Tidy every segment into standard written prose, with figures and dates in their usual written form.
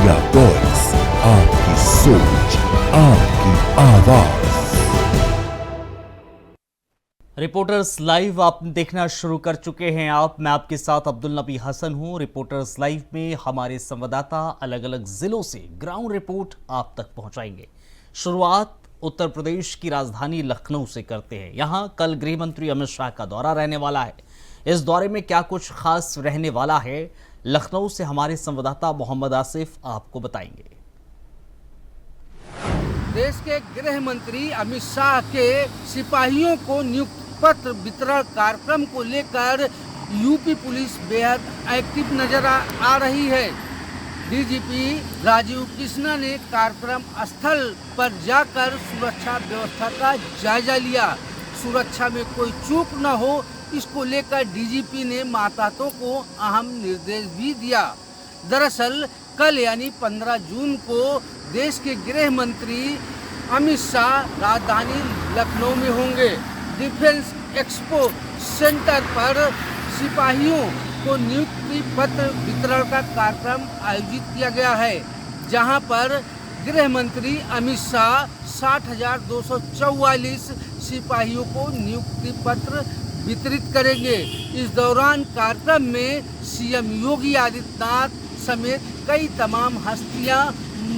India voice, आपकी सोच, आपकी आवाज। रिपोर्टर्स लाइव आप देखना शुरू कर चुके हैं। मैं आपके साथ अब्दुल नबी हसन हूं। रिपोर्टर्स लाइव में हमारे संवाददाता अलग अलग जिलों से ग्राउंड रिपोर्ट आप तक पहुंचाएंगे। शुरुआत उत्तर प्रदेश की राजधानी लखनऊ से करते हैं। यहां कल गृह मंत्री अमित शाह का दौरा रहने वाला है। इस दौरे में क्या कुछ खास रहने वाला है, लखनऊ से हमारे संवाददाता मोहम्मद आसिफ आपको बताएंगे। देश के गृह मंत्री अमित शाह के सिपाहियों को नियुक्ति पत्र वितरण कार्यक्रम को लेकर यूपी पुलिस बेहद एक्टिव नजर आ रही है। डीजीपी राजीव कृष्णा ने कार्यक्रम स्थल पर जाकर सुरक्षा व्यवस्था का जायजा लिया। सुरक्षा में कोई चूक न हो, इसको लेकर डीजीपी ने मातहतों को अहम निर्देश भी दिया। दरअसल कल यानी 15 जून को देश के गृह मंत्री अमित शाह राजधानी लखनऊ में होंगे। डिफेंस एक्सपो सेंटर पर सिपाहियों को नियुक्ति पत्र वितरण का कार्यक्रम आयोजित किया गया है, जहां पर गृह मंत्री अमित शाह 60,244 सिपाहियों को नियुक्ति पत्र वितरित करेंगे। इस दौरान कार्यक्रम में सीएम योगी आदित्यनाथ समेत कई तमाम हस्तियां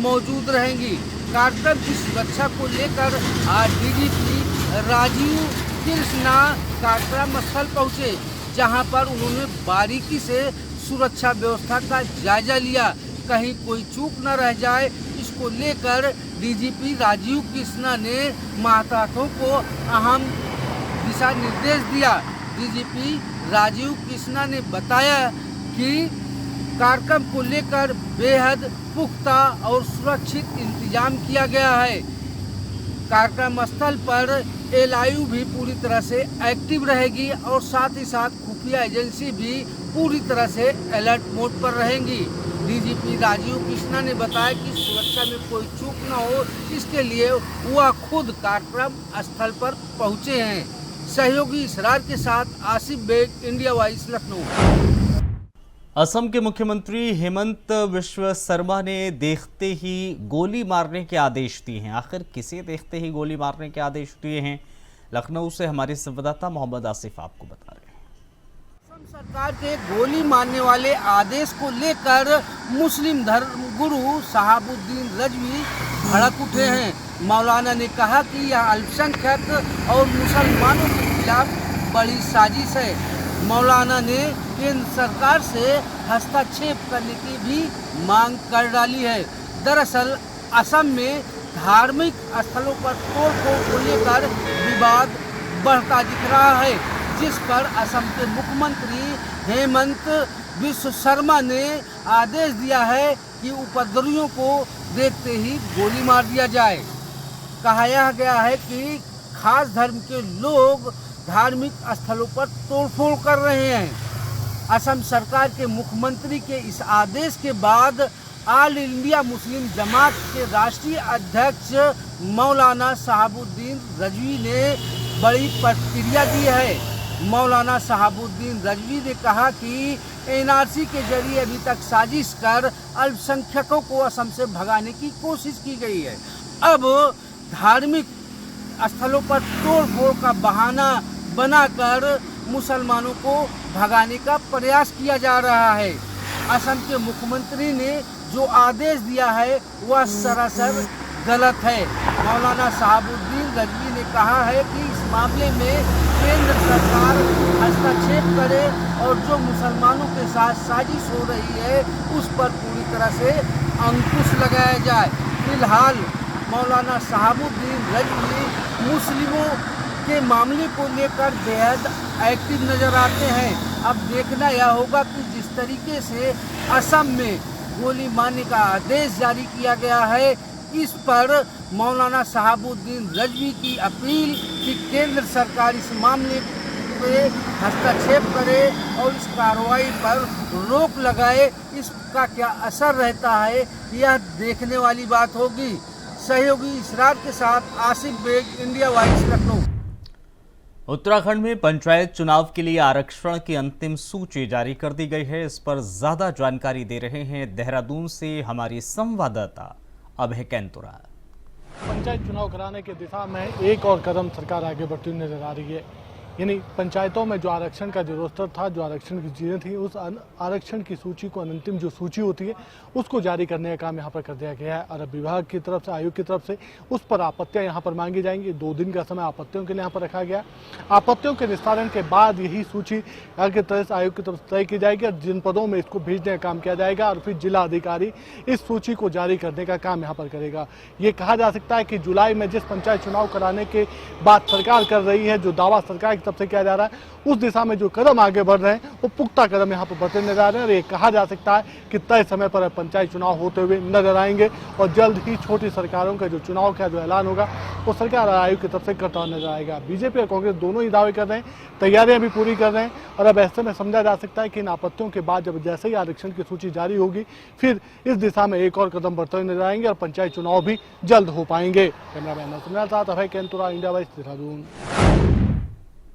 मौजूद रहेंगी। कार्यक्रम की सुरक्षा को लेकर आज डीजीपी राजीव कृष्णा कार्यक्रम स्थल पहुंचे, जहां पर उन्होंने बारीकी से सुरक्षा व्यवस्था का जायजा लिया। कहीं कोई चूक न रह जाए, इसको लेकर डीजीपी राजीव कृष्णा ने मातहतों को अहम दिशा निर्देश दिया। डीजीपी राजीव कृष्णा ने बताया कि कार्यक्रम को लेकर बेहद पुख्ता और सुरक्षित इंतजाम किया गया है। कार्यक्रम स्थल पर एलआईयू भी पूरी तरह से एक्टिव रहेगी और साथ ही साथ खुफिया एजेंसी भी पूरी तरह से अलर्ट मोड पर रहेंगी। डीजीपी राजीव कृष्णा ने बताया कि सुरक्षा में कोई चूक न हो, इसके लिए वह खुद कार्यक्रम स्थल पर पहुंचे हैं। सहयोगी इसरार के साथ आसिफ बेग, इंडिया वॉइस, लखनऊ। असम के मुख्यमंत्री हेमंत बिस्वा शर्मा ने देखते ही गोली मारने के आदेश दिए हैं। आखिर किसे देखते ही गोली मारने के आदेश दिए हैं, लखनऊ से हमारे संवाददाता मोहम्मद आसिफ आपको बता रहे हैं। असम सरकार के गोली मारने वाले आदेश को लेकर मुस्लिम धर्मगुरु शहाबुद्दीन रजवी भड़क उठे हैं। मौलाना ने कहा कि यह अल्पसंख्यक और मुसलमानों के खिलाफ बड़ी साजिश है। मौलाना ने केंद्र सरकार से हस्तक्षेप करने की भी मांग कर डाली है। दरअसल असम में धार्मिक स्थलों पर तोड़फोड़ को लेकर विवाद बढ़ता दिख रहा है, जिस पर असम के मुख्यमंत्री हेमंत बिस्वा शर्मा ने आदेश दिया है कि उपद्रवियों को देखते ही गोली मार दिया जाए। कहा गया है कि खास धर्म के लोग धार्मिक स्थलों पर तोड़फोड़ कर रहे हैं। असम सरकार के मुख्यमंत्री के इस आदेश के बाद ऑल इंडिया मुस्लिम जमात के राष्ट्रीय अध्यक्ष मौलाना शहाबुद्दीन रजवी ने बड़ी प्रतिक्रिया दी है। मौलाना शहाबुद्दीन रजवी ने कहा कि एनआरसी के जरिए अभी तक साजिश कर अल्पसंख्यकों को असम से भगाने की कोशिश की गई है। अब धार्मिक स्थलों पर तोड़फोड़ का बहाना बनाकर मुसलमानों को भगाने का प्रयास किया जा रहा है। असम के मुख्यमंत्री ने जो आदेश दिया है वह सरासर गलत है। मौलाना शहाबुद्दीन रजवी ने कहा है कि इस मामले में केंद्र सरकार हस्तक्षेप करे और जो मुसलमानों के साथ साजिश हो रही है उस पर पूरी तरह से अंकुश लगाया जाए। फिलहाल मौलाना शहाबुद्दीन रजवी मुस्लिमों के मामले को लेकर बेहद एक्टिव नजर आते हैं। अब देखना यह होगा कि जिस तरीके से असम में गोली मारने का आदेश जारी किया गया है, इस पर मौलाना शहाबुद्दीन रजवी की अपील कि केंद्र सरकार इस मामले पे हस्तक्षेप करे और इस कार्रवाई पर रोक लगाए, इसका क्या असर रहता है यह देखने वाली बात होगी। सहयोगी इसरार के साथ आसिफ बेग, इंडिया वॉइस, लखनऊ। उत्तराखंड में पंचायत चुनाव के लिए आरक्षण की अंतिम सूची जारी कर दी गई है। इस पर ज्यादा जानकारी दे रहे हैं देहरादून से हमारी संवाददाता अभय कैंतुरा। पंचायत चुनाव कराने की दिशा में एक और कदम सरकार आगे बढ़ती हुई नजर आ रही है। यानी पंचायतों में जो आरक्षण का जो रोस्टर था, जो आरक्षण की चीज़ें थी, उस आरक्षण की सूची को, अंतिम जो सूची होती है उसको जारी करने का काम यहाँ पर कर दिया गया है। और विभाग की तरफ से, आयोग की तरफ से उस पर आपत्तियाँ यहाँ पर मांगी जाएंगी। 2 दिन का समय आपत्तियों के लिए यहाँ पर रखा गया। आपत्तियों के निस्तारण के बाद यही सूची आगे तरह से आयोग की तरफ से तय की जाएगी और जनपदों में इसको भेजने का काम किया जाएगा और फिर जिला अधिकारी इस सूची को जारी करने का काम यहाँ पर करेगा। ये कहा जा सकता है कि जुलाई में जिस पंचायत चुनाव कराने के बाद सरकार कर रही है, जो दावा सरकार तब से किया जा रहा है, उस दिशा में जो कदम आगे बढ़ रहे हैं वो पुख्ता कदम यहाँ पर बढ़ते नजर आ रहे हैं। और ये कहा जा सकता है कि तय समय पर पंचायत चुनाव होते हुए नजर आएंगे और जल्द ही छोटी सरकारों का जो चुनाव का जो ऐलान होगा वो सरकार और आयोग की तरफ से करता हुआ नजर आएगा। बीजेपी और कांग्रेस दोनों ही दावे कर रहे हैं, तैयारियां भी पूरी कर रहे हैं और अब ऐसे में समझा जा सकता है कि इन आपत्तियों के बाद जब जैसे ही आरक्षण की सूची जारी होगी फिर इस दिशा में एक और कदम बढ़ते हुए नजर आएंगे और पंचायत चुनाव भी जल्द हो पाएंगे। कैमरामैन के साथ अभय कैंतुरा, इंडिया वाइस, देहरादून।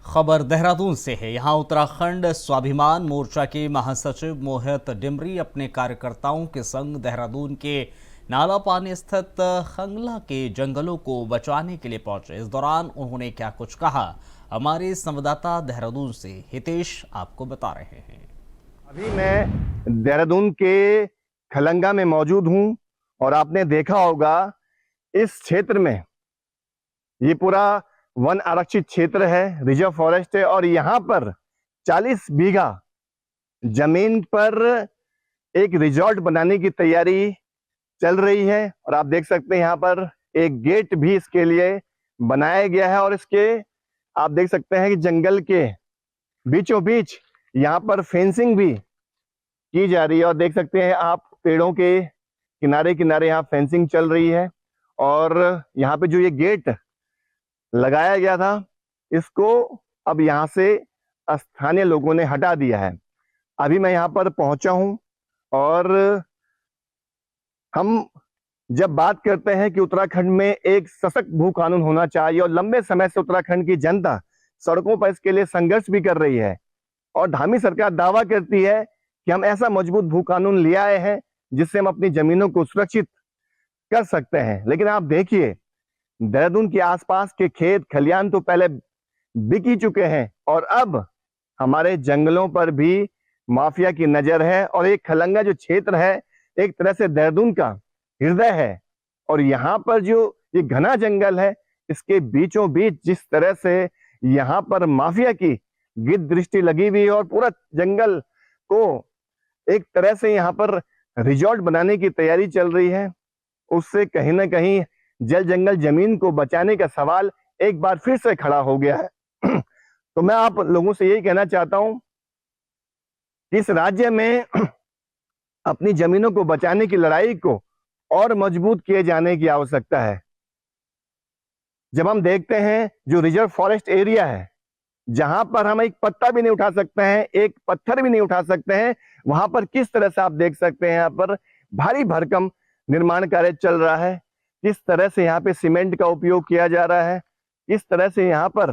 खबर देहरादून से है। यहां उत्तराखंड स्वाभिमान मोर्चा के महासचिव मोहित डिमरी अपने कार्यकर्ताओं के संग देहरादून के नालापानी स्थित खंगला के जंगलों को बचाने के लिए पहुंचे। इस दौरान उन्होंने क्या कुछ कहा, हमारे संवाददाता देहरादून से हितेश आपको बता रहे हैं। अभी मैं देहरादून के खलंगा में मौजूद हूं और आपने देखा होगा इस क्षेत्र में ये पूरा वन आरक्षित क्षेत्र है, रिजर्व फॉरेस्ट है और यहाँ पर 40 बीघा जमीन पर एक रिजॉर्ट बनाने की तैयारी चल रही है। और आप देख सकते हैं यहाँ पर एक गेट भी इसके लिए बनाया गया है और इसके आप देख सकते हैं कि जंगल के बीचों बीच यहाँ पर फेंसिंग भी की जा रही है और देख सकते हैं आप पेड़ों के किनारे किनारे यहाँ फेंसिंग चल रही है। और यहाँ पे जो ये गेट लगाया गया था इसको अब यहाँ से स्थानीय लोगों ने हटा दिया है। अभी मैं यहाँ पर पहुंचा हूं और हम जब बात करते हैं कि उत्तराखंड में एक सशक्त भू कानून होना चाहिए और लंबे समय से उत्तराखंड की जनता सड़कों पर इसके लिए संघर्ष भी कर रही है और धामी सरकार दावा करती है कि हम ऐसा मजबूत भू कानून ले आए हैं जिससे हम अपनी जमीनों को सुरक्षित कर सकते हैं। लेकिन आप देखिए देहरादून के आसपास के खेत खलियान तो पहले बिक ही चुके हैं और अब हमारे जंगलों पर भी माफिया की नजर है। और एक खलंगा जो क्षेत्र है एक तरह से देहरादून का हृदय है और यहाँ पर जो ये घना जंगल है इसके बीचों बीच जिस तरह से यहाँ पर माफिया की गिद्ध दृष्टि लगी हुई है और पूरा जंगल को एक तरह से यहाँ पर रिजॉर्ट बनाने की तैयारी चल रही है, उससे कहीं ना कहीं जल जंगल जमीन को बचाने का सवाल एक बार फिर से खड़ा हो गया है। तो मैं आप लोगों से यही कहना चाहता हूं कि इस राज्य में अपनी जमीनों को बचाने की लड़ाई को और मजबूत किए जाने की आवश्यकता है। जब हम देखते हैं जो रिजर्व फॉरेस्ट एरिया है जहां पर हम एक पत्ता भी नहीं उठा सकते हैं, एक पत्थर भी नहीं उठा सकते हैं, वहां पर किस तरह से आप देख सकते हैं यहाँ पर भारी भरकम निर्माण कार्य चल रहा है, किस तरह से यहाँ पे सीमेंट का उपयोग किया जा रहा है, किस तरह से यहाँ पर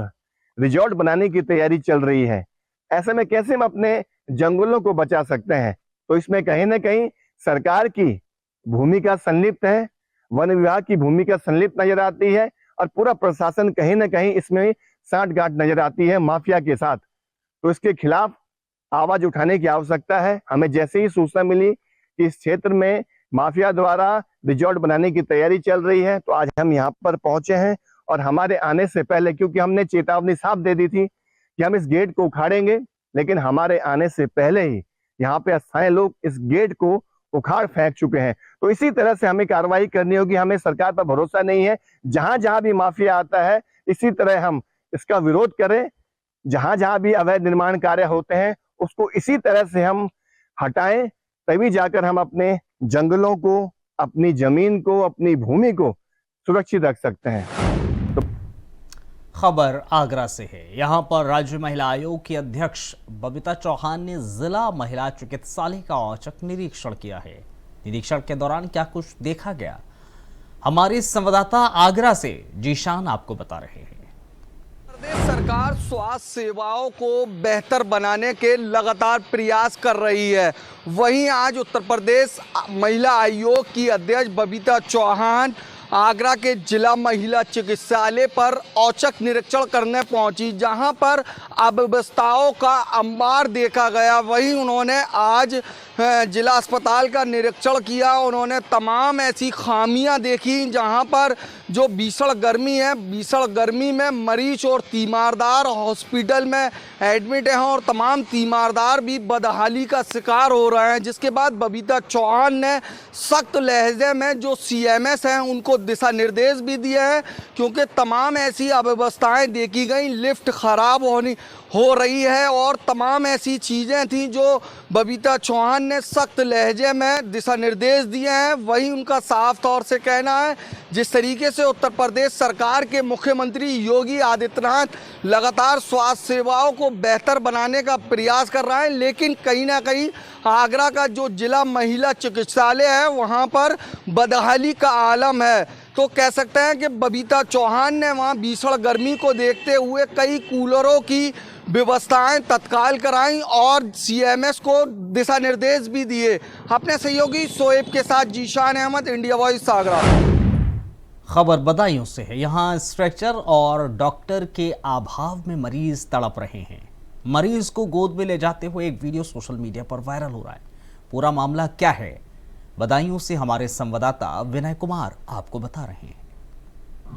रिजॉर्ट बनाने की तैयारी चल रही है। ऐसे में कैसे हम अपने जंगलों को बचा सकते हैं? तो इसमें कहीं ना कहीं सरकार की भूमिका संलिप्त है, वन विभाग की भूमिका संलिप्त नजर आती है और पूरा प्रशासन कहीं ना कहीं इसमें सांठगांठ नजर आती है माफिया के साथ। तो इसके खिलाफ आवाज उठाने की आवश्यकता है। हमें जैसे ही सूचना मिली कि इस क्षेत्र में माफिया द्वारा रिजॉर्ट बनाने की तैयारी चल रही है तो आज हम यहाँ पर पहुंचे हैं और हमारे आने से पहले, क्योंकि हमने चेतावनी साफ दे दी थी कि हम इस गेट को उखाड़ेंगे, लेकिन हमारे आने से पहले ही यहाँ पे स्थानीय लोग इस गेट को उखाड़ फेंक चुके हैं। तो इसी तरह से हमें कार्रवाई करनी होगी। हमें सरकार पर भरोसा नहीं है, जहां जहां भी माफिया आता है इसी तरह हम इसका विरोध करें। जहां जहां भी अवैध निर्माण कार्य होते हैं उसको इसी तरह से हम हटाएं, तभी जाकर हम अपने जंगलों को, अपनी जमीन को, अपनी भूमि को सुरक्षित रख सकते हैं। खबर आगरा से है। यहां पर राज्य महिला आयोग की अध्यक्ष बबीता चौहान ने जिला महिला चिकित्सालय का औचक निरीक्षण किया है। निरीक्षण के दौरान क्या कुछ देखा गया, हमारे संवाददाता आगरा से जीशान आपको बता रहे हैं। प्रदेश सरकार स्वास्थ्य सेवाओं को बेहतर बनाने के लगातार प्रयास कर रही है। वहीं आज उत्तर प्रदेश महिला आयोग की अध्यक्ष बबीता चौहान आगरा के जिला महिला चिकित्सालय पर औचक निरीक्षण करने पहुंची, जहां पर अव्यवस्थाओं का अंबार देखा गया। वहीं उन्होंने आज जिला अस्पताल का निरीक्षण किया। उन्होंने तमाम ऐसी खामियां देखी जहां पर जो भीषण गर्मी है, भीषण गर्मी में मरीज और तीमारदार हॉस्पिटल में एडमिट हैं और तमाम तीमारदार भी बदहाली का शिकार हो रहे हैं। जिसके बाद बबीता चौहान ने सख्त लहजे में जो सीएमएस हैं उनको दिशा निर्देश भी दिए हैं, क्योंकि तमाम ऐसी अव्यवस्थाएं देखी गई, लिफ्ट खराब हो रही है और तमाम ऐसी चीज़ें थी जो बबीता चौहान ने सख्त लहजे में दिशा निर्देश दिए हैं। वहीं उनका साफ तौर से कहना है, जिस तरीके से उत्तर प्रदेश सरकार के मुख्यमंत्री योगी आदित्यनाथ लगातार स्वास्थ्य सेवाओं को बेहतर बनाने का प्रयास कर रहा है, लेकिन कहीं ना कहीं आगरा का जो जिला महिला चिकित्सालय है वहाँ पर बदहाली का आलम है। तो कह सकते हैं कि बबीता चौहान ने वहाँ भीषण गर्मी को देखते हुए कई कूलरों की व्यवस्थाएं तत्काल कराई और सीएमएस को दिशा निर्देश भी दिए। अपने सहयोगी शोएब के साथ जीशान अहमद, इंडिया वॉइस, आगरा। खबर बदायूं से है। यहाँ स्ट्रेचर और डॉक्टर के अभाव में मरीज तड़प रहे हैं। मरीज को गोद में ले जाते हुए एक वीडियो सोशल मीडिया पर वायरल हो रहा है। पूरा मामला क्या है, बदायूं से हमारे संवाददाता विनय कुमार आपको बता रहे हैं।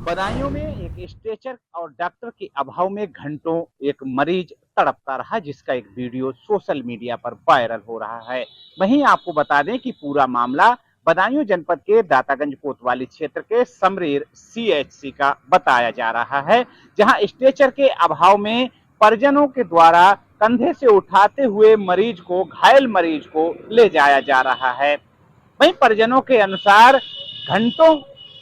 बदायूं में एक स्ट्रेचर और डॉक्टर के अभाव में घंटों एक मरीज तड़पता रहा, जिसका एक वीडियो सोशल मीडिया पर वायरल हो रहा है। वहीं आपको बता दें कि पूरा मामला बदायूं जनपद के दातागंज कोतवाली क्षेत्र के समरेर सीएचसी का बताया जा रहा है, जहां स्ट्रेचर के अभाव में परिजनों के द्वारा कंधे से उठाते हुए मरीज को, घायल मरीज को ले जाया जा रहा है। वहीं परिजनों के अनुसार घंटों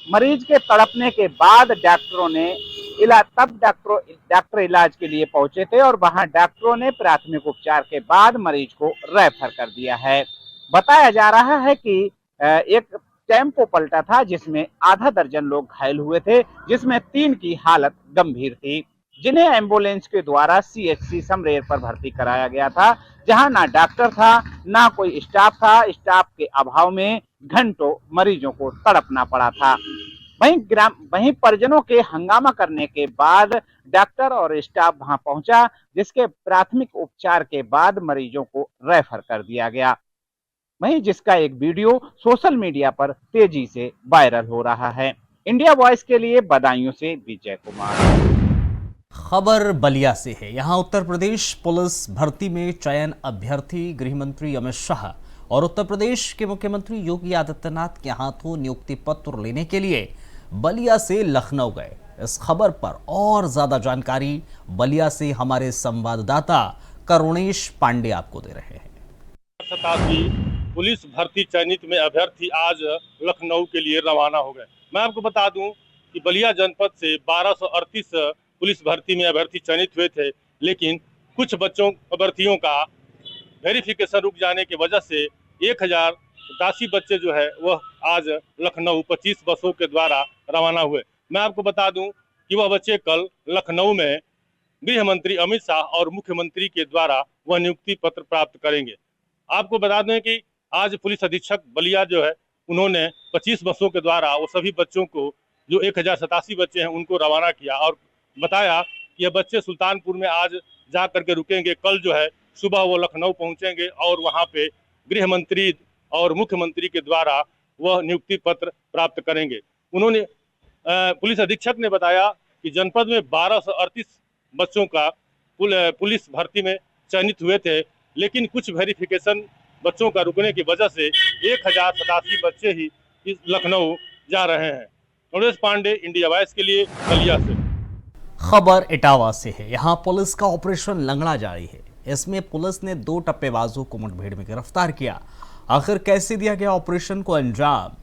मरीज के तड़पने के बाद डॉक्टरों ने डॉक्टर इलाज के लिए पहुंचे थे और वहां डॉक्टरों ने प्राथमिक उपचार के बाद मरीज को रेफर कर दिया है। बताया जा रहा है कि एक टेम्पो पलटा था जिसमें आधा दर्जन लोग घायल हुए थे, जिसमें 3 की हालत गंभीर थी, जिन्हें एम्बुलेंस के द्वारा सीएचसी समरेर पर भर्ती कराया गया था, जहां ना डॉक्टर था ना कोई स्टाफ था। स्टाफ के अभाव में घंटों मरीजों को तड़पना पड़ा था। वहीं परिजनों के हंगामा करने के बाद डॉक्टर और स्टाफ वहां पहुंचा, जिसके प्राथमिक उपचार के बाद मरीजों को रेफर कर दिया गया। वहीं जिसका एक वीडियो सोशल मीडिया पर तेजी से वायरल हो रहा है। इंडिया वॉइस के लिए बदायूं से विजय कुमार। खबर बलिया से है। यहाँ उत्तर प्रदेश पुलिस भर्ती में चयन अभ्यर्थी गृह मंत्री अमित शाह और उत्तर प्रदेश के मुख्यमंत्री योगी आदित्यनाथ के हाथों नियुक्ति पत्र लेने के लिए बलिया से लखनऊ गए। इस खबर पर और ज्यादा जानकारी बलिया से हमारे संवाददाता करुणेश पांडे आपको दे रहे हैं। 87 पुलिस भर्ती चयनित में अभ्यर्थी आज लखनऊ के लिए रवाना हो गए। मैं आपको बता दूं कि बलिया जनपद से 1238 पुलिस भर्ती में अभ्यर्थी चयनित हुए थे, लेकिन कुछ अभ्यर्थियों का वेरिफिकेशन रुक जाने की वजह से 1087 बच्चे जो है वह आज लखनऊ 25 बसों के द्वारा रवाना हुए। मैं आपको बता दूं कि वह बच्चे कल लखनऊ में गृह मंत्री अमित शाह और मुख्यमंत्री के द्वारा वह नियुक्ति पत्र प्राप्त करेंगे। आपको बता दें कि आज पुलिस अधीक्षक बलिया जो है उन्होंने 25 बसों के द्वारा वो सभी बच्चों को जो 1087 बच्चे हैं उनको रवाना किया और बताया कि ये बच्चे सुल्तानपुर में आज जा करके रुकेंगे। कल जो है सुबह वो लखनऊ पहुंचेंगे और वहां पे गृह मंत्री और मुख्यमंत्री के द्वारा वह नियुक्ति पत्र प्राप्त करेंगे। उन्होंने पुलिस अधीक्षक ने बताया कि जनपद में 1238 बच्चों का पुलिस भर्ती में चयनित हुए थे, लेकिन कुछ वेरिफिकेशन बच्चों का रुकने की वजह से 1087 बच्चे ही इस लखनऊ जा रहे हैं। करुणेश पांडे, इंडिया वॉइस के लिए बलिया से। खबर इटावा से है। यहाँ पुलिस का ऑपरेशन लंगड़ा जारी है। इसमें पुलिस ने 2 टप्पेबाजों को मुठभेड़ में गिरफ्तार किया। आखिर कैसे दिया गया ऑपरेशन को अंजाम,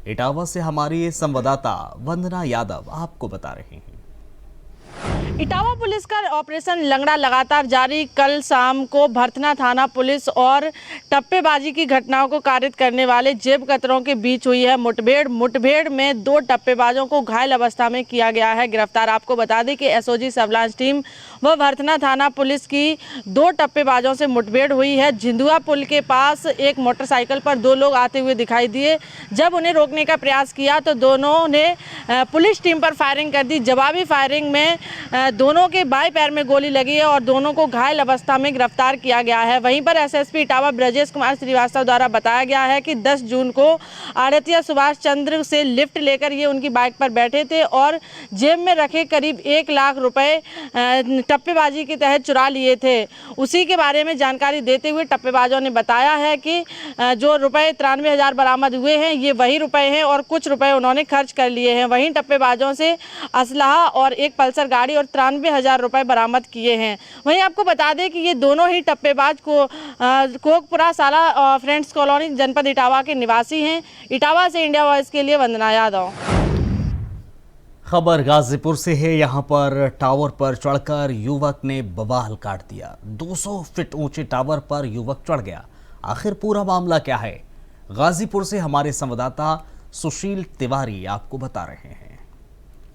इटावा से हमारी संवाददाता वंदना यादव आपको बता रहे हैं। इटावा पुलिस का ऑपरेशन लंगड़ा लगातार जारी। कल शाम को भरथना थाना पुलिस और टप्पेबाजी की घटनाओं को कारित करने वाले जेब कतरों के बीच हुई है मुठभेड़ में 2 टप्पेबाजों को घायल अवस्था में किया गया है गिरफ्तार। आपको बता दें कि एसओजी सर्विलांस टीम व भरथना थाना पुलिस की 2 टप्पेबाजों से मुठभेड़ हुई है। झिंदुआ पुल के पास एक मोटरसाइकिल पर 2 लोग आते हुए दिखाई दिए। जब उन्हें रोकने का प्रयास किया तो दोनों ने पुलिस टीम पर फायरिंग कर दी। जवाबी फायरिंग में दोनों के बाएं पैर में गोली लगी है और दोनों को घायल अवस्था में गिरफ्तार किया गया है। वहीं पर एसएसपी इटावा ब्रजेश कुमार श्रीवास्तव द्वारा बताया गया है कि 10 जून को आड़तिया सुभाष चंद्र से लिफ्ट लेकर ये उनकी बाइक पर बैठे थे और जेब में रखे करीब 1 लाख रुपए टप्पेबाजी के तहत चुरा लिए थे। उसी के बारे में जानकारी देते हुए टप्पेबाजों ने बताया है कि जो रुपए 93,000 बरामद हुए हैं ये वही रुपए हैं और कुछ रुपए उन्होंने खर्च कर लिए हैं। वहीं टप्पेबाजों से असलहा और एक पल्सर गाड़ी और 93,000 रुपए बरामद किए हैं। वहीं आपको बता दें कि ये दोनों ही टप्पेबाज को कोकपुरा साला फ्रेंड्स कॉलोनी जनपद इटावा के निवासी हैं। इटावा से इंडिया वॉइस के लिए वंदना यादव। खबर गाजीपुर से है। यहाँ पर टावर पर चढ़कर युवक ने बवाल काट दिया। 200 फीट ऊंचे टावर पर युवक चढ़ गया। आखिर पूरा मामला क्या है, गाजीपुर से हमारे संवाददाता सुशील तिवारी आपको बता रहे हैं।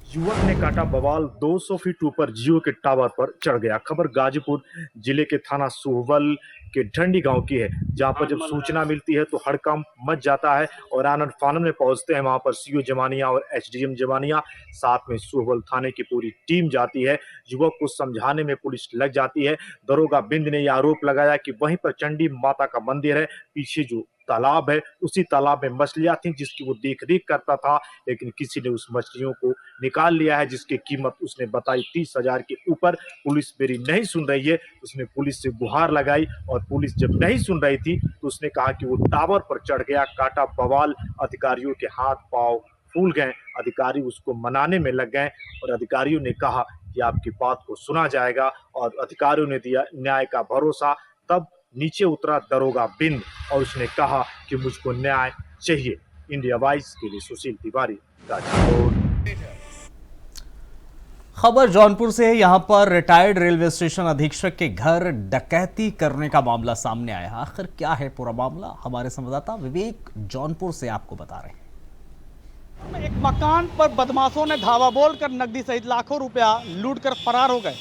युवक ने काटा बवाल, 200 फीट ऊपर जियो के टावर पर चढ़ गया। खबर गाजीपुर जिले के थाना सुहवल के ढंडी गांव की है, जहां पर जब सूचना मिलती है तो हड़कंप मच जाता है और आनंद फानन में पहुंचते हैं। वहां पर सीओ जमानिया और एसडीएम जमानिया, साथ में सुहवल थाने की पूरी टीम जाती है। युवक को समझाने में पुलिस लग जाती है। दरोगा बिंद ने यह आरोप लगाया कि वहीं पर चंडी माता का मंदिर है, पीछे जो तालाब है उसी तालाब में मछलियां थी जिसकी वो देख रेख करता था, लेकिन किसी ने उस मछलियों को निकाल लिया है जिसकी कीमत उसने बताई 30,000 के ऊपर। पुलिस मेरी नहीं सुन रही है, उसने पुलिस से गुहार लगाई और पुलिस जब नहीं सुन रही थी तो उसने कहा कि वो टावर पर चढ़ गया, काटा बवाल। अधिकारियों के हाथ पांव फूल गए, अधिकारी उसको मनाने में लग गए और अधिकारियों ने कहा कि आपकी बात को सुना जाएगा और अधिकारियों ने दिया न्याय का भरोसा। तब नीचे उतरा दरोगा बिंद और उसने कहा कि मुझको न्याय चाहिए। इंडिया वॉइस के लिए सुशील तिवारी, गाजीपुर। खबर जौनपुर से है। यहाँ पर रिटायर्ड रेलवे स्टेशन अधीक्षक के घर डकैती करने का मामला सामने आया। आखिर क्या है पूरा मामला, हमारे संवाददाता विवेक जौनपुर से आपको बता रहे हैं। एक मकान पर बदमाशों ने धावा बोलकर नकदी सहित लाखों रुपया लूटकर फरार हो गए।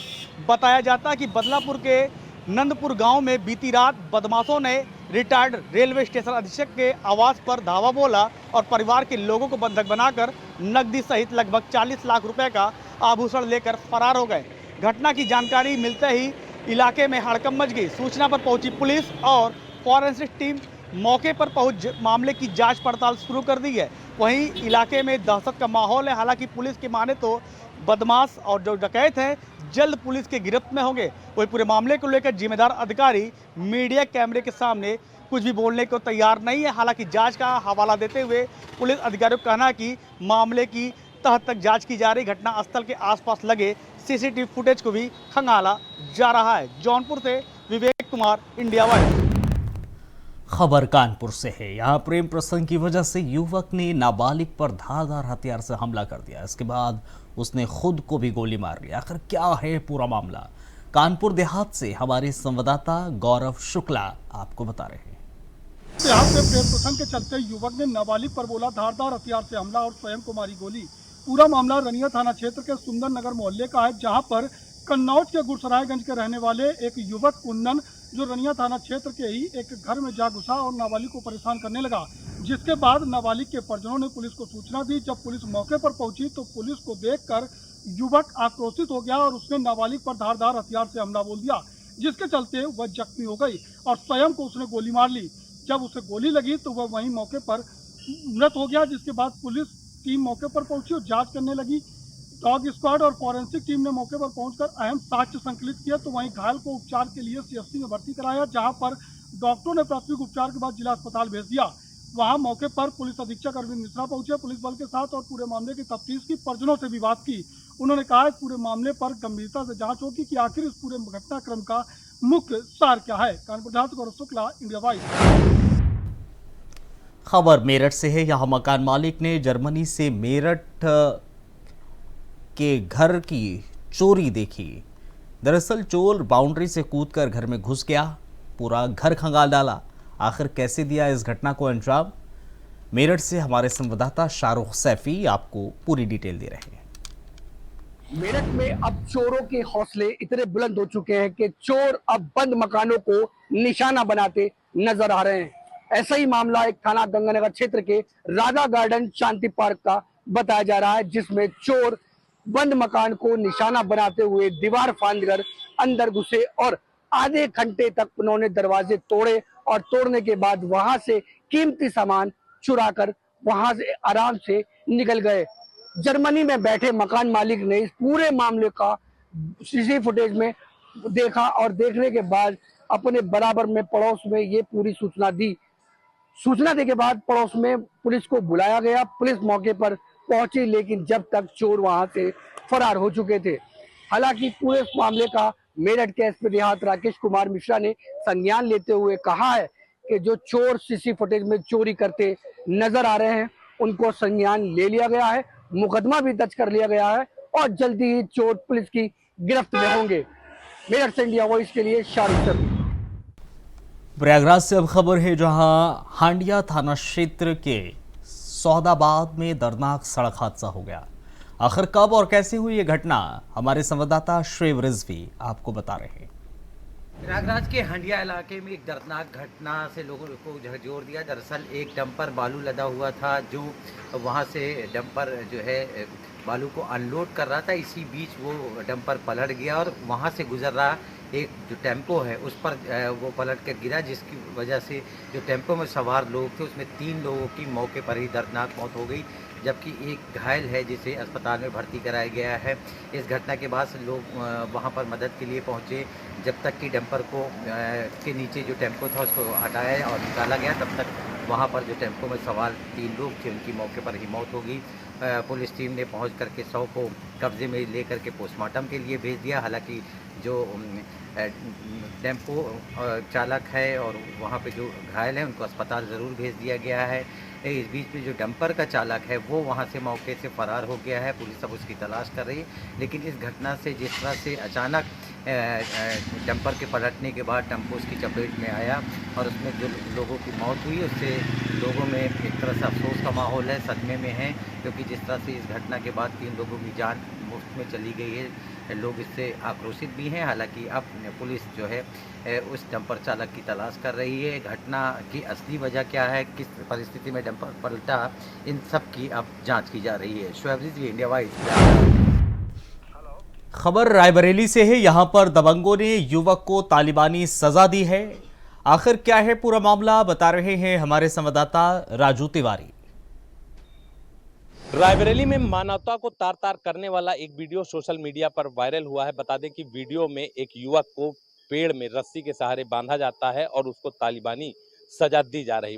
बताया जाता है कि बदलापुर के नंदपुर गांव में बीती रात बदमाशों ने रिटायर्ड रेलवे स्टेशन अधीक्षक के आवास पर धावा बोला और परिवार के लोगों को बंधक बनाकर नकदी सहित लगभग 40 लाख रुपए का आभूषण लेकर फरार हो गए। घटना की जानकारी मिलते ही इलाके में हड़कंप मच गई। सूचना पर पहुंची पुलिस और फॉरेंसिक टीम मौके पर पहुंच मामले की जांच पड़ताल शुरू कर दी है। वहीं इलाके में दहशत का माहौल है। हालांकि पुलिस की माने तो बदमाश और जो डकैत हैं जल्द पुलिस के गिरफ्त में होंगे। वही पूरे मामले को लेकर जिम्मेदार अधिकारी मीडिया कैमरे के सामने कुछ भी बोलने को तैयार नहीं है। हालांकि जांच का हवाला देते हुए पुलिस अधिकारियों का कहना है कि मामले की तह तक जांच की जा रही। घटना स्थल के आसपास लगे सीसीटीवी फुटेज को भी खंगाला जा रहा है। जौनपुर से विवेक कुमार, इंडिया वॉइस। खबर कानपुर से है। यहाँ प्रेम प्रसंग की वजह से युवक ने नाबालिग पर धारदार हथियार से हमला कर दिया। इसके बाद उसने खुद को भी गोली मार ली। आखिर क्या है पूरा मामला, कानपुर देहात से हमारे संवाददाता गौरव शुक्ला आपको बता रहे हैं। देहात से प्रेम प्रसंग के चलते युवक ने नाबालिग पर बोला धारदार हथियार से हमला और स्वयं को मारी गोली। पूरा मामला रनिया थाना क्षेत्र के सुंदर नगर मोहल्ले का है, जहां पर कन्नौज के गुरसरायगंज के रहने वाले एक युवक कुंदन जो रनिया थाना क्षेत्र के ही एक घर में जा घुसा और नाबालिग को परेशान करने लगा, जिसके बाद नाबालिग के परिजनों ने पुलिस को सूचना दी। जब पुलिस मौके पर पहुंची तो पुलिस को देखकर युवक आक्रोशित हो गया और उसने नाबालिग पर धारदार हथियार से हमला बोल दिया, जिसके चलते वह जख्मी हो गई और स्वयं को उसने गोली मार ली। जब उसे गोली लगी तो वह वहीं मौके पर मृत हो गया, जिसके बाद पुलिस टीम मौके पर पहुंची और जांच करने लगी। डॉग स्क्वाड और फॉरेंसिक टीम ने मौके पर पहुंचकर अहम साक्ष्य संकलित किया। तो वहीं घायल को उपचार के लिए सीएचसी में भर्ती कराया, जहां पर डॉक्टरों ने प्राथमिक उपचार के बाद जिला अस्पताल भेज दिया। वहां मौके पर पुलिस अधीक्षक अरविंद मिश्रा पहुंचे पुलिस बल के साथ और पूरे मामले की तफ्तीश की। परिजनों से भी बात की। उन्होंने कहा इस पूरे मामले पर गंभीरता से जांच होगी कि आखिर इस पूरे घटनाक्रम का मुख्य सार क्या है। कानपुर देहात गौरव शुक्ला, इंडिया वॉइस। खबर मेरठ से है। यहाँ मकान मालिक ने जर्मनी से मेरठ के घर की चोरी देखी। दरअसल चोर बाउंड्री से कूदकर घर में घुस गया, पूरा घर खंगाल डाला। आखिर कैसे दिया इस घटना को अंजाम? मेरठ से हमारे संवाददाता शाहरुख सैफी आपको पूरी डिटेल दे रहे हैं। मेरठ में अब चोरों के हौसले इतने बुलंद हो चुके हैं कि चोर अब बंद मकानों को निशाना बनाते नजर आ रहे हैं। ऐसा ही मामला एक थाना गंगानगर क्षेत्र के राधा गार्डन शांति पार्क का बताया जा रहा है, जिसमें चोर बंद मकान को निशाना बनाते हुए दीवार फांदकर अंदर घुसे और आधे घंटे तक उन्होंने दरवाजे तोड़े और तोड़ने के बाद वहां से कीमती सामान चुराकर वहां से आराम से निकल गए। जर्मनी में बैठे मकान मालिक ने इस पूरे मामले का सीसी फुटेज में देखा और देखने के बाद अपने बराबर में पड़ोस में ये पूरी सूचना दी। सूचना देने के बाद पड़ोस में पुलिस को बुलाया गया। पुलिस मौके पर पहुंची, लेकिन जब तक चोर वहां से फरार हो चुके थे। हालांकि पूरे इस मामले का मेरठ के एसपी देहात राकेश कुमार मिश्रा ने संज्ञान लेते हुए कहा है कि जो चोर सीसी फुटेज में चोरी करते नजर आ रहे हैं उनको संज्ञान ले लिया गया है, मुकदमा भी दर्ज कर लिया गया है और जल्दी ही चोर पुलिस की गिरफ्त में होंगे। मेरठ से इंडिया वॉइस के लिए शाहरुख सैफी। प्रयागराज से अब खबर है, जहां हांडिया थाना क्षेत्र के सौदाबाद में दर्दनाक सड़क हादसा हो गया। आखिर कब और कैसे हुई ये घटना, हमारे संवाददाता श्रेव रिजवी आपको बता रहे हैं। प्रयागराज के हंडिया इलाके में एक दर्दनाक घटना से लोगों को झकझोर दिया। दरअसल एक डंपर बालू लदा हुआ था, जो वहां से डंपर जो है बालू को अनलोड कर रहा था। इसी बीच वो डंपर पलट गया और वहां से गुजर रहा एक जो टेम्पो है उस पर वो पलट कर गिरा, जिसकी वजह से जो टेम्पो में सवार लोग थे उसमें 3 लोगों की मौके पर ही दर्दनाक मौत हो गई, जबकि एक घायल है जिसे अस्पताल में भर्ती कराया गया है। इस घटना के बाद लोग वहां पर मदद के लिए पहुंचे। जब तक कि डंपर को के नीचे जो टेम्पो था उसको हटाया और निकाला गया, तब तक वहां पर जो टेम्पो में सवार 3 लोग थे उनकी मौके पर ही मौत हो गई। पुलिस टीम ने पहुंच करके शव को कब्जे में लेकर के पोस्टमार्टम के लिए भेज दिया। हालांकि जो टेम्पो चालक है और वहाँ पे जो घायल है उनको अस्पताल ज़रूर भेज दिया गया है। इस बीच में जो डंपर का चालक है वो वहाँ से मौके से फरार हो गया है। पुलिस अब उसकी तलाश कर रही है। लेकिन इस घटना से जिस तरह से अचानक डंपर के पलटने के बाद टेम्पो उसकी चपेट में आया और उसमें जो लोगों की मौत हुई, उससे लोगों में एक तरह से अफसोस का माहौल है, सदमे में है, क्योंकि जिस तरह से इस घटना के बाद 3 लोगों की जान मुफ्त में चली गई है, लोग इससे आक्रोशित भी हैं। हालांकि अब पुलिस जो है उस डंपर चालक की तलाश कर रही है। घटना की असली वजह क्या है, किस परिस्थिति में डंपर पलटा, इन सब की अब जांच की जा रही है। Shoaib Rizvi, India wise. खबर रायबरेली से है, यहां पर दबंगों ने युवक को तालिबानी सजा दी है। आखिर क्या है पूरा मामला, बता रहे हैं हमारे संवाददाता राजू तिवारी। रायबरेली में मानवता को तार तार करने वाला एक वीडियो सोशल मीडिया पर वायरल हुआ है। बता दें कि वीडियो में एक युवक को पेड़ में रस्सी के सहारे बांधा जाता है और उसको तालिबानी सजा दी जा रही।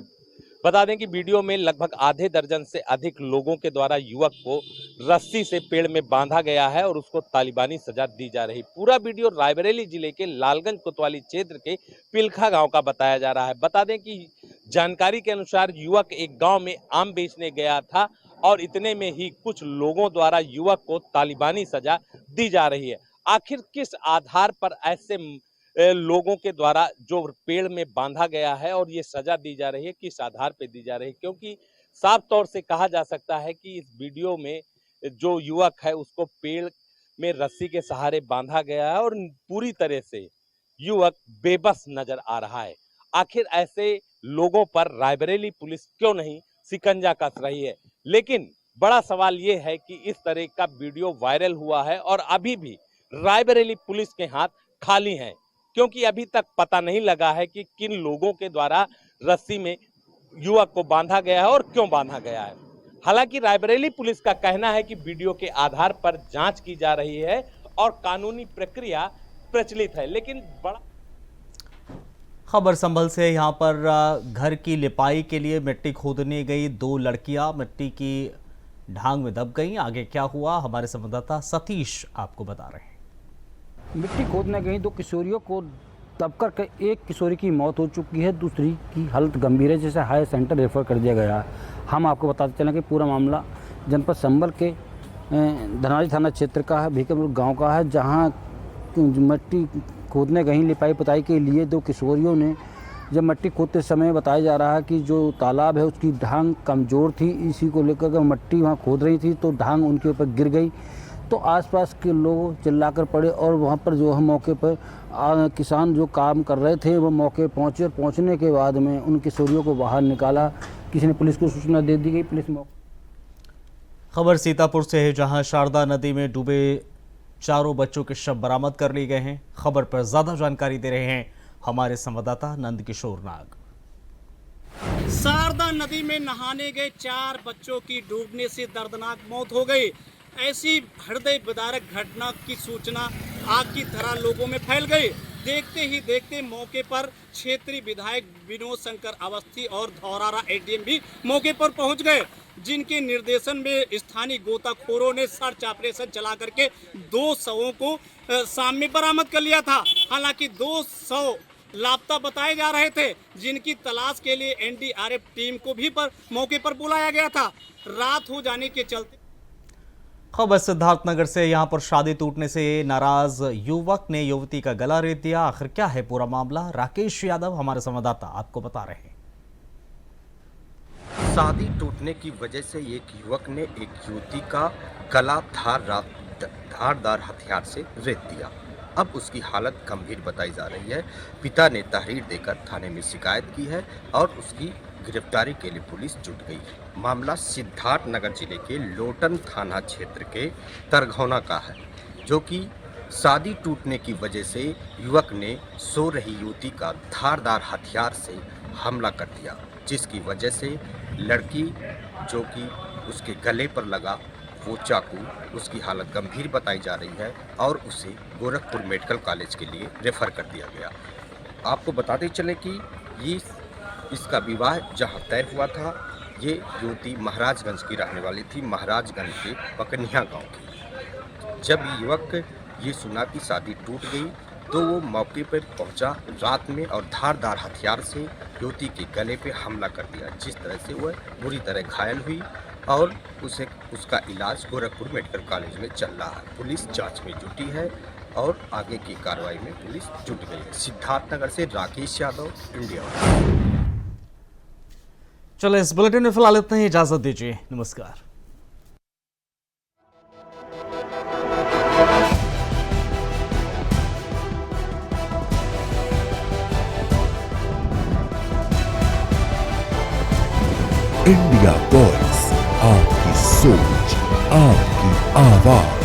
बता दें कि वीडियो में लगभग आधे दर्जन से अधिक लोगों के द्वारा युवक को रस्सी से पेड़ में बांधा गया है और उसको तालिबानी सजा दी जा रही। पूरा वीडियो रायबरेली जिले के लालगंज कोतवाली क्षेत्र के पिलखा गांव का बताया जा रहा है। बता दें कि जानकारी के अनुसार युवक एक गांव में आम बेचने गया था और इतने में ही कुछ लोगों द्वारा युवक को तालिबानी सजा दी जा रही है। आखिर किस आधार पर ऐसे लोगों के द्वारा जो पेड़ में बांधा गया है और ये सजा दी जा रही है, किस आधार पर दी जा रही है? क्योंकि साफ तौर से कहा जा सकता है कि इस वीडियो में जो युवक है उसको पेड़ में रस्सी के सहारे बांधा गया है और पूरी तरह से युवक बेबस नजर आ रहा है। आखिर ऐसे लोगों पर रायबरेली पुलिस क्यों नहीं शिकंजा कस रही है? लेकिन बड़ा सवाल ये है कि इस तरह का वीडियो वायरल हुआ है और अभी भी रायबरेली पुलिस के हाथ खाली हैं, क्योंकि अभी तक पता नहीं लगा है कि किन लोगों के द्वारा रस्सी में युवक को बांधा गया है और क्यों बांधा गया है। हालांकि रायबरेली पुलिस का कहना है कि वीडियो के आधार पर जांच की जा रही है और कानूनी प्रक्रिया प्रचलित है। लेकिन बड़ा खबर संभल से, यहाँ पर घर की लिपाई के लिए मिट्टी खोदने गई 2 लड़कियां मिट्टी की ढांग में दब गईं। आगे क्या हुआ, हमारे संवाददाता सतीश आपको बता रहे हैं। मिट्टी खोदने गई 2 किशोरियों को दबकर के एक किशोरी की मौत हो चुकी है, दूसरी की हालत गंभीर है, जिसे हाई सेंटर रेफर कर दिया गया है। हम आपको बताते चलें कि पूरा मामला जनपद संभल के धनारी थाना क्षेत्र का है, भीकमपुर गांव का है, जहां मिट्टी खोदने गई लिपाई पुताई के लिए दो किशोरियों ने जब मिट्टी खोदते समय बताया जा रहा है कि जो तालाब है उसकी ढांग कमज़ोर थी, इसी को लेकर के मिट्टी वहाँ खोद रही थी तो ढांग उनके ऊपर गिर गई। तो आसपास के लोग चिल्लाकर पड़े और वहाँ पर जो है मौके पर किसान जो काम कर रहे थे वो मौके पहुँचे और पहुँचने के बाद में उन किशोरियों को बाहर निकाला। किसी ने पुलिस को सूचना दे दी गई, पुलिस मौके। खबर सीतापुर से है, जहां शारदा नदी में डूबे 4 बच्चों के शव बरामद कर लिए गए हैं। खबर पर ज्यादा जानकारी दे रहे हैं हमारे संवाददाता नंद किशोर नाग। शारदा नदी में नहाने गए 4 बच्चों की डूबने से दर्दनाक मौत हो गई। ऐसी हृदय विदारक घटना की सूचना आग की तरह लोगों में फैल गई। देखते ही देखते मौके पर क्षेत्रीय विधायक विनोद शंकर अवस्थी और धौरारा एडीएम भी मौके पर पहुंच गए, जिनके निर्देशन में स्थानीय गोताखोरों ने सर्च ऑपरेशन चला करके 2 शवों को शाम में बरामद कर लिया था। हालांकि 2 शव लापता बताए जा रहे थे, जिनकी तलाश के लिए एनडीआरएफ टीम को भी मौके पर बुलाया गया था। रात हो जाने के चलते खबर सिद्धार्थनगर से, यहां पर शादी टूटने से नाराज युवक ने युवती का गला रेत दिया। आखिर क्या है पूरा मामला, राकेश यादव हमारे संवाददाता आपको बता रहे हैं। शादी टूटने की वजह से एक युवक ने एक युवती का गला धारदार हथियार से रेत दिया। अब उसकी हालत गंभीर बताई जा रही है। पिता ने तहरीर देकर थाने में शिकायत की है और उसकी गिरफ्तारी के लिए पुलिस जुट गई है। मामला सिद्धार्थनगर जिले के लोटन थाना क्षेत्र के तरघौना का है, जो कि शादी टूटने की वजह से युवक ने सो रही युवती का धारदार हथियार से हमला कर दिया, जिसकी वजह से लड़की जो कि उसके गले पर लगा वो चाकू, उसकी हालत गंभीर बताई जा रही है और उसे गोरखपुर मेडिकल कॉलेज के लिए रेफर कर दिया गया। आपको बताते चले कि इसका विवाह जहां तय हुआ था, ये युवती महाराजगंज की रहने वाली थी, महाराजगंज के पकनिया गांव की। जब युवक ये सुना कि शादी टूट गई तो वो मौके पर पहुंचा रात में और धारदार हथियार से युवती के गले पे हमला कर दिया, जिस तरह से वह बुरी तरह घायल हुई और उसका इलाज गोरखपुर मेडिकल कॉलेज में चल रहा है। पुलिस जांच में जुटी है और आगे की कार्रवाई में पुलिस जुट गई है। सिद्धार्थनगर से राकेश यादव, इंडिया। चलो इस बुलेटिन में फिलहाल इतना ही, इजाजत दीजिए, नमस्कार। इंडिया वॉइस, आपकी सोच, आपकी आवाज।